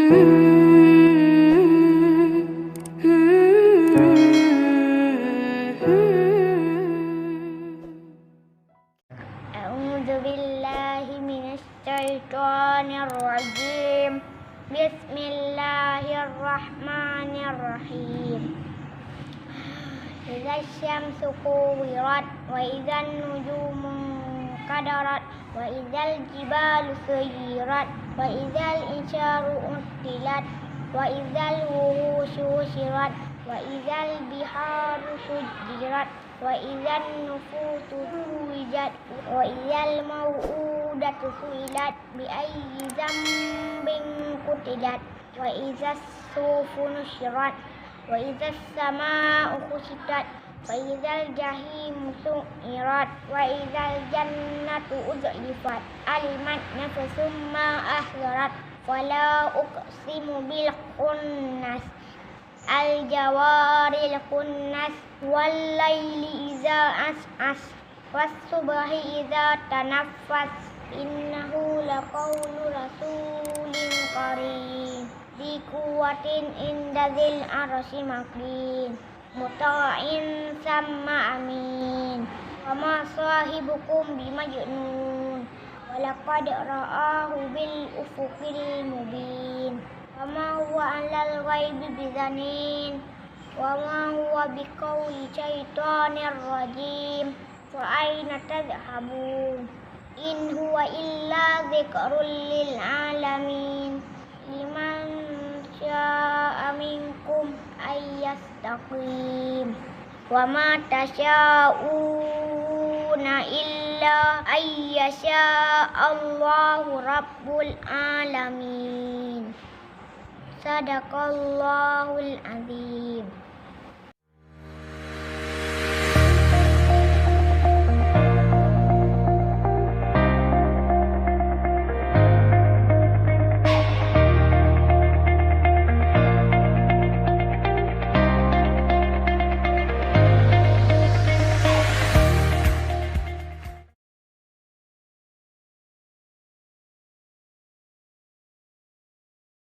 أعوذ بالله من الشيطان الرجيم. بسم الله الرحمن الرحيم. إذا الشمس كورت وإذا النجوم انكدرت وإذا الجبال سيرت وإذا العشار عطلت وإذا الوحوش حشرت وإذا البحار سجرت وإذا النفوس زوجت وإذا الموءودة سئلت بأي ذنب قتلت وإذا الصحف نشرت وإذا السماء كشطت وإذا الجحيم سعرت وإذا الجنة أزلفت علمت نفس ما أحضرت فلا أقسم بالخنس الجوار الكنس والليل إذا عسعس والصبح إذا تنفس إنه لقول رسول كريم ذي قوة عند ذي العرش مكين مطاع ثم أمين وما صاحبكم بمجنون ولقد رآه بالأفق المبين وما هو على الغيب بضنين وما هو بقول شيطان رجيم فأين تذهبون إن هو إلا ذكر للعالمين لمن شاء منكم أن يستقيم وما تشاءون إلا أن يشاء الله رب العالمين. صدق الله العظيم.